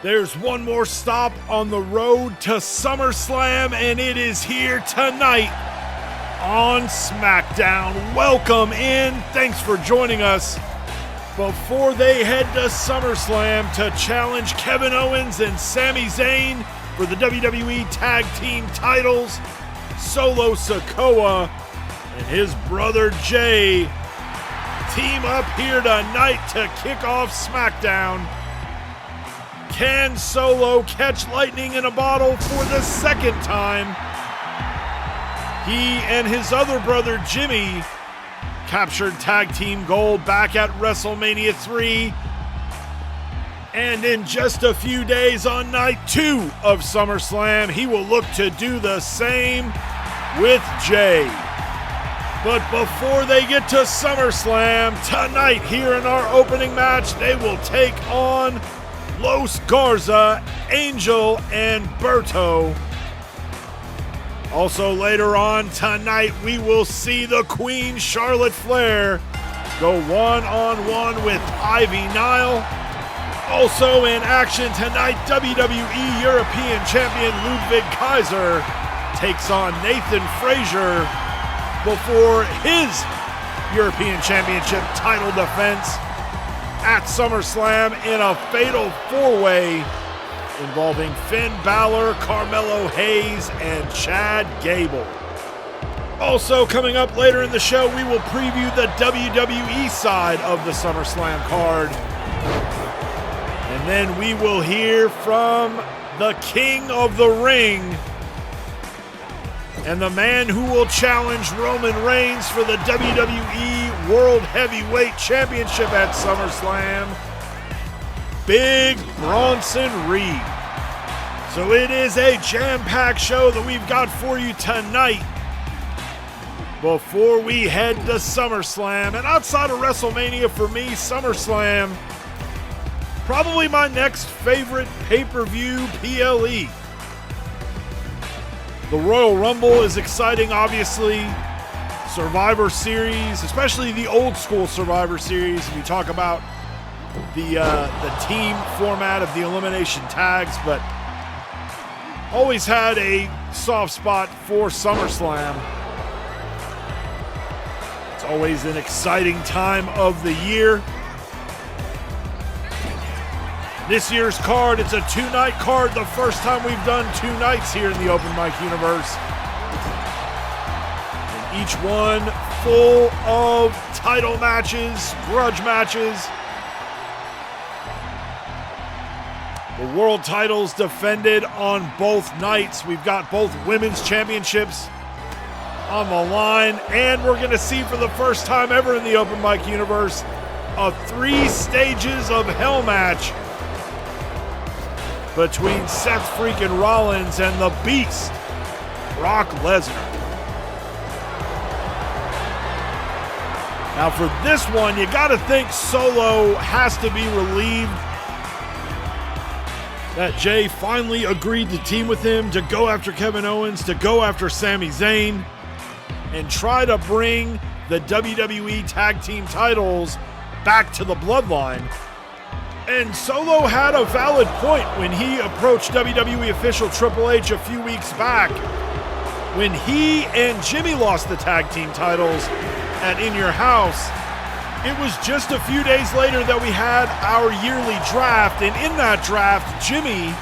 There's one more stop on the road to SummerSlam, and it is here tonight on Smackdown. Welcome in. Thanks for joining us. Before they head to SummerSlam to challenge Kevin Owens and Sami Zayn for the WWE Tag Team titles, Solo Sikoa and his brother Jay team up here tonight to kick off Smackdown. Can Solo catch lightning in a bottle for the second time? He and his other brother Jimmy captured tag team gold back at WrestleMania 3. And in just a few days on night 2 of SummerSlam, he will look to do the same with Jay. But before they get to SummerSlam, tonight here in our opening match, they will take on Los Garza, Angel, and Berto. Also later on tonight, we will see the Queen Charlotte Flair go one-on-one with Ivy Nile. Also in action tonight, WWE European Champion Ludwig Kaiser takes on Nathan Frazer before his European Championship title defense at SummerSlam in a fatal four-way involving Finn Balor, Carmelo Hayes, and Chad Gable. Also coming up later in the show, we will preview the WWE side of the SummerSlam card. And then we will hear from the King of the Ring and the man who will challenge Roman Reigns for the WWE World Heavyweight Championship at SummerSlam, Ring Bronson Reed. So it is a jam-packed show that we've got for you tonight before we head to SummerSlam. And outside of WrestleMania, for me, SummerSlam, probably my next favorite pay-per-view PLE. The Royal Rumble is exciting, obviously. Survivor Series, especially the old school Survivor Series, if you talk about the team format of the elimination tags, but always had a soft spot for SummerSlam. It's always an exciting time of the year. This year's card, it's a two-night card, the first time we've done 2 nights here in the Open Mic universe. And each one full of title matches, grudge matches. The world titles defended on both nights. We've got both women's championships on the line, and we're going to see for the first time ever in the Open Mic universe a 3 stages of hell match between Seth freaking Rollins and the Beast, Brock Lesnar. Now for this one, you got to think Solo has to be relieved that Jay finally agreed to team with him to go after Kevin Owens, to go after Sami Zayn, and try to bring the WWE Tag Team titles back to the Bloodline. And Solo had a valid point when he approached WWE official Triple H a few weeks back when he and Jimmy lost the tag team titles at In Your House. It was just a few days later that we had our yearly draft, and in that draft, Jimmy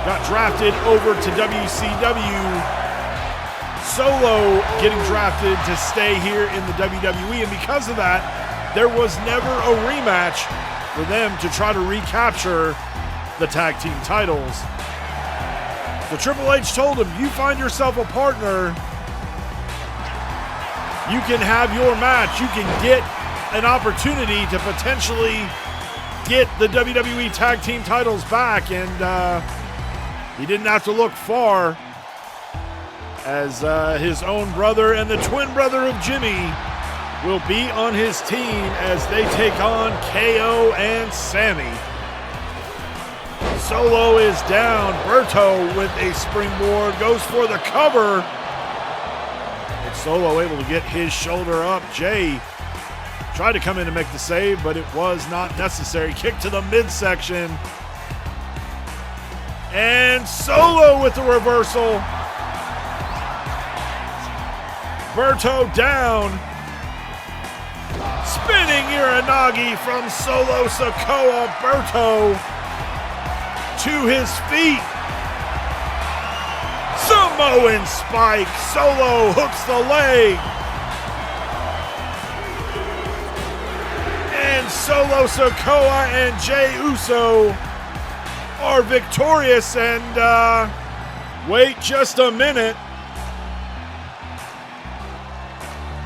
got drafted over to WCW. Solo getting drafted to stay here in the WWE, and because of that, there was never a rematch for them to try to recapture the tag team titles. So Triple H told him, you find yourself a partner, you can have your match, you can get an opportunity to potentially get the WWE Tag Team titles back, and he didn't have to look far as his own brother and the twin brother of Jimmy will be on his team as they take on KO and Sami. Solo is down. Berto with a springboard goes for the cover. And Solo able to get his shoulder up. Jay tried to come in and make the save, but it was not necessary. Kick to the midsection. And Solo with the reversal. Berto down. Spinning Uranagi from Solo Sikoa. Berto to his feet. Samoan spike. Solo hooks the leg. And Solo Sikoa and Jey Uso are victorious. And wait just a minute.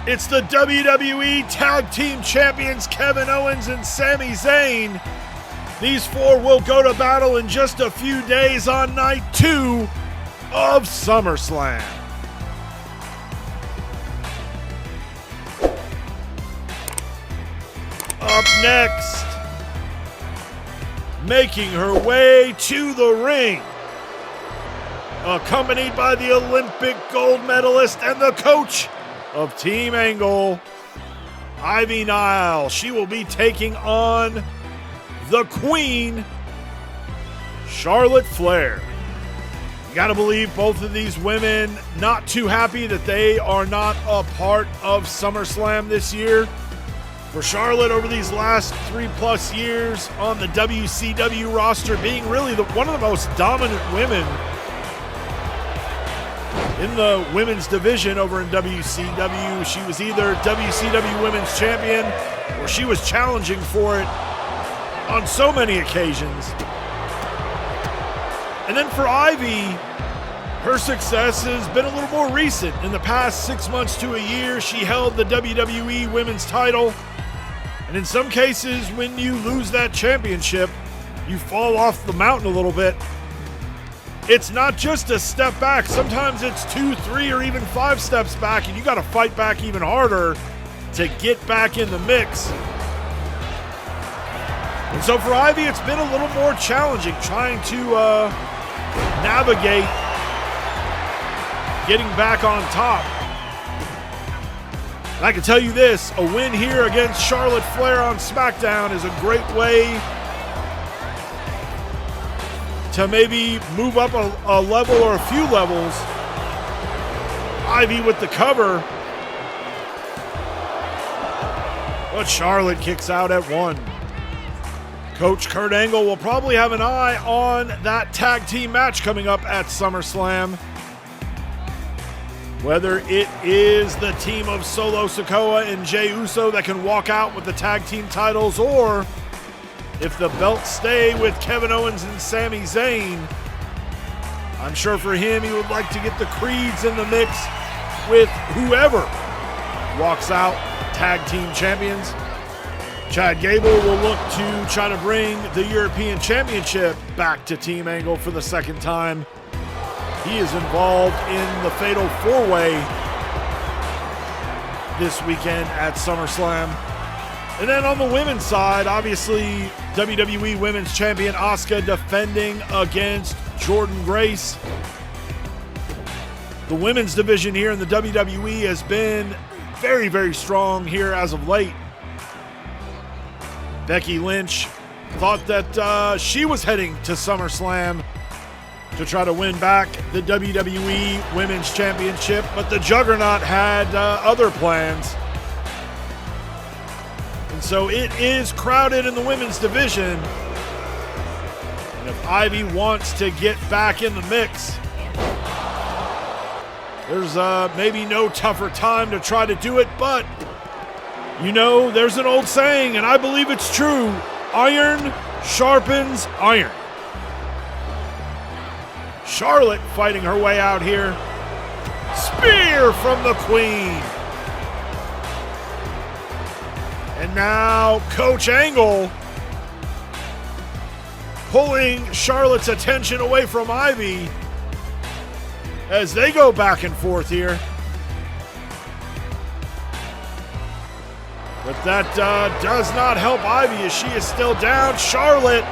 It's the WWE Tag Team Champions Kevin Owens and Sami Zayn. These four will go to battle in just a few days on night 2 of SummerSlam. Up next, making her way to the ring, accompanied by the Olympic gold medalist and the coach of Team Angle, Ivy Nile. She will be taking on the Queen, Charlotte Flair. You gotta believe both of these women not too happy that they are not a part of SummerSlam this year. For Charlotte, over these last 3+ years on the WCW roster, being really one of the most dominant women in the women's division over in WCW. She was either WCW Women's Champion or she was challenging for it on so many occasions. And then for Ivy, her success has been a little more recent. In the past 6 months to a year, she held the WWE Women's title. And in some cases, when you lose that championship, you fall off the mountain a little bit. It's not just a step back. Sometimes it's 2, 3, or even 5 steps back, and you got to fight back even harder to get back in the mix. And so for Ivy, it's been a little more challenging trying to navigate getting back on top. And I can tell you this, a win here against Charlotte Flair on Smackdown is a great way to maybe move up a level or a few levels. Ivy with the cover. But Charlotte kicks out at 1. Coach Kurt Angle will probably have an eye on that tag team match coming up at SummerSlam. Whether it is the team of Solo Sikoa and Jey Uso that can walk out with the tag team titles, or if the belts stay with Kevin Owens and Sami Zayn, I'm sure for him he would like to get the Creeds in the mix with whoever walks out tag team champions. Chad Gable will look to try to bring the European Championship back to Team Angle for the second time. He is involved in the Fatal 4-Way this weekend at SummerSlam. And then on the women's side, obviously, WWE Women's Champion Asuka defending against Jordynne Grace. The women's division here in the WWE has been very, very strong here as of late. Becky Lynch thought that she was heading to SummerSlam to try to win back the WWE Women's Championship, but the Juggernaut had other plans. And so it is crowded in the women's division. And if Ivy wants to get back in the mix, there's maybe no tougher time to try to do it, but you know, there's an old saying, and I believe it's true: iron sharpens iron. Charlotte fighting her way out here. Spear from the Queen. And now Coach Angle pulling Charlotte's attention away from Ivy as they go back and forth here. But that does not help Ivy as she is still down. Charlotte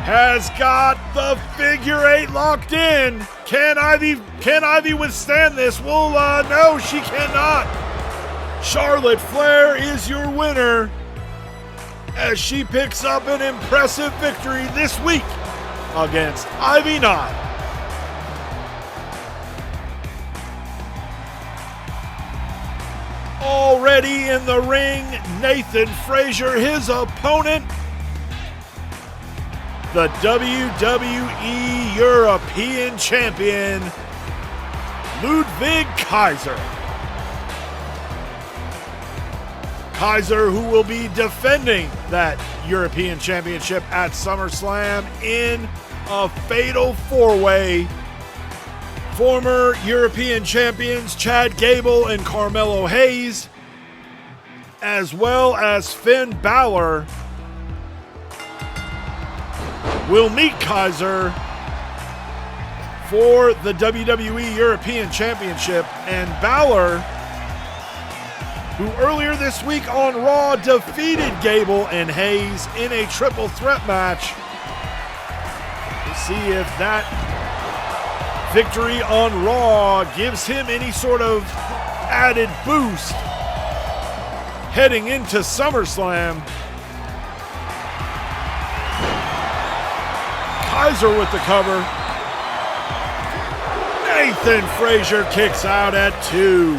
has got the figure 8 locked in. Can Ivy withstand this? Well, no, she cannot. Charlotte Flair is your winner. as she picks up an impressive victory this week against Ivy Nile. Already in the ring, Nathan Frazer, his opponent, the WWE European Champion, Ludwig Kaiser. Kaiser, who will be defending that European Championship at SummerSlam in a fatal four-way. Former European champions Chad Gable and Carmelo Hayes, as well as Finn Balor, will meet Kaiser for the WWE European Championship. And Balor, who earlier this week on Raw defeated Gable and Hayes in a triple threat match. We'll see if that victory on Raw gives him any sort of added boost heading into SummerSlam. Kaiser with the cover. Nathan Frazer kicks out at 2.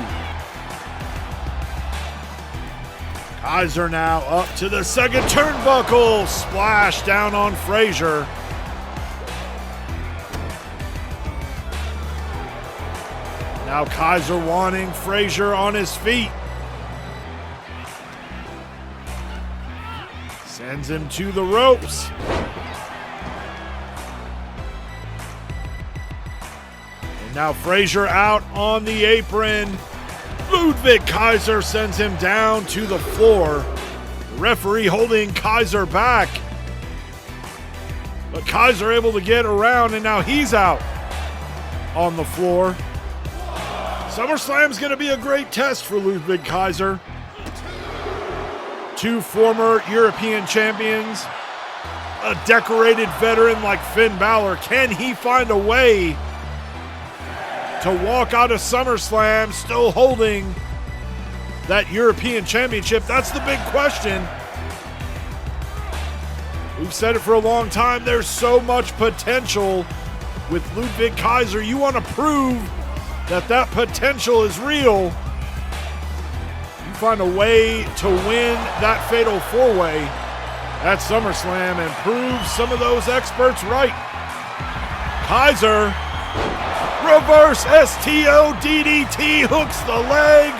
Kaiser now up to the second turnbuckle. Splash down on Frazer. Now Kaiser wanting Frazer on his feet. Sends him to the ropes. And now Frazer out on the apron. Ludwig Kaiser sends him down to the floor. The referee holding Kaiser back. But Kaiser able to get around, and now he's out on the floor. SummerSlam's going to be a great test for Ludwig Kaiser. 2 former European champions, a decorated veteran like Finn Balor. Can he find a way to walk out of SummerSlam still holding that European Championship? That's the big question. We've said it for a long time. There's so much potential with Ludwig Kaiser. You want to prove that potential is real. You find a way to win that fatal four-way at SummerSlam and prove some of those experts right. Kaiser, reverse STO DDT, hooks the leg.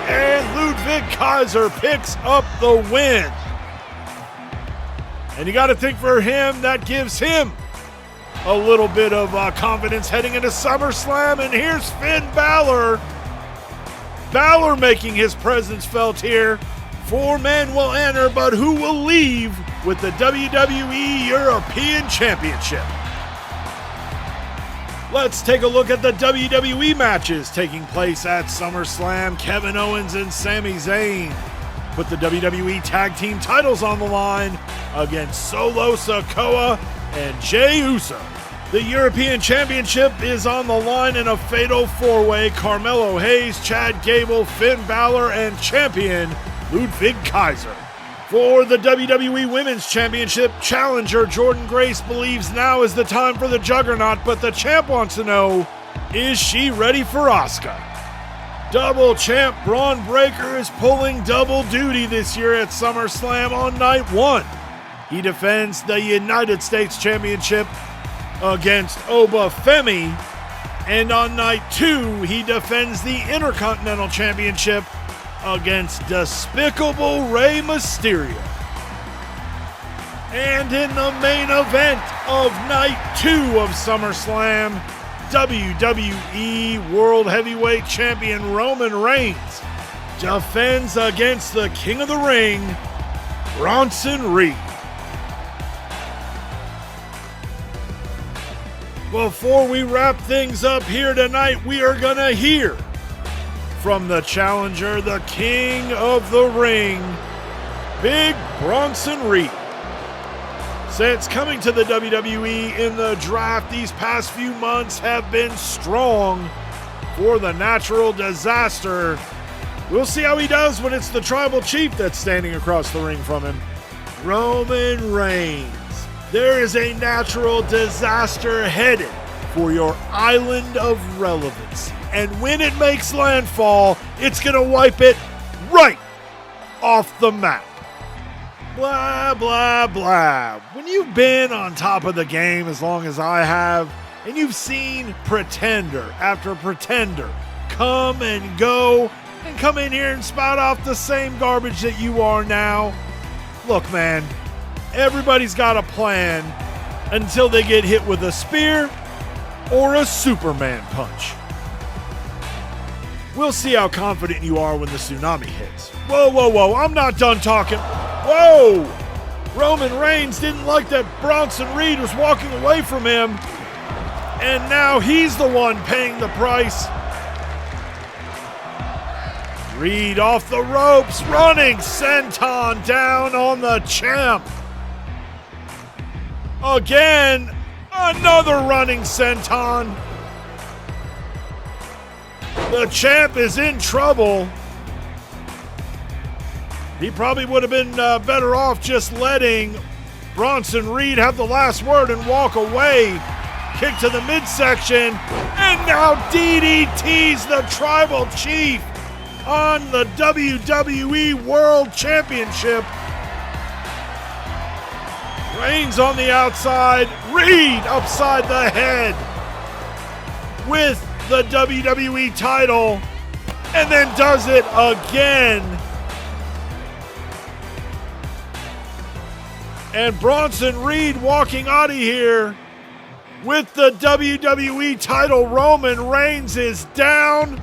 And Ludwig Kaiser picks up the win. And you got to think for him, that gives him a little bit of confidence heading into SummerSlam. And here's Finn Balor. Balor making his presence felt here. 4 men will enter, but who will leave with the WWE European Championship? Let's take a look at the WWE matches taking place at SummerSlam. Kevin Owens and Sami Zayn put the WWE Tag Team titles on the line against Solo Sikoa and Jey Uso. The European Championship is on the line in a fatal four-way. Carmelo Hayes, Chad Gable, Finn Balor, and champion Ludwig Kaiser. For the WWE Women's Championship, challenger Jordynne Grace believes now is the time for the Juggernaut, but the champ wants to know, is she ready for Asuka? Double champ Braun Breaker is pulling double duty this year at SummerSlam on night 1. He defends the United States Championship against Oba Femi, and on night 2, he defends the Intercontinental Championship against Despicable Rey Mysterio. And in the main event of night 2 of SummerSlam, WWE World Heavyweight Champion Roman Reigns defends against the King of the Ring, Bronson Reed. Before we wrap things up here tonight, we are going to hear from the challenger, the King of the Ring, Big Bronson Reed. Since coming to the WWE in the draft, these past few months have been strong for the natural disaster We'll see how he does when it's the tribal chief that's standing across the ring from him. Roman Reigns. There is a natural disaster headed for your island of relevance. And when it makes landfall, it's going to wipe it right off the map. Blah, blah, blah. When you've been on top of the game as long as I have, and you've seen pretender after pretender come and go, and come in here and spout off the same garbage that you are now, look, man, everybody's got a plan until they get hit with a spear or a Superman punch. We'll see how confident you are when the tsunami hits. Whoa, whoa, whoa, I'm not done talking. Whoa! Roman Reigns didn't like that Bronson Reed was walking away from him, and now he's the one paying the price. Reed off the ropes, running senton down on the champ. Again, another running senton. The champ is in trouble. He probably would have been better off just letting Bronson Reed have the last word and walk away. Kick to the midsection, and now DDTs the tribal chief on the WWE World Championship. Reigns on the outside, Reed upside the head with the WWE title, and then does it again. And Bronson Reed walking out of here with the WWE title. Roman Reigns is down.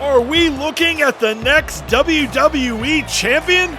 Are we looking at the next WWE champion?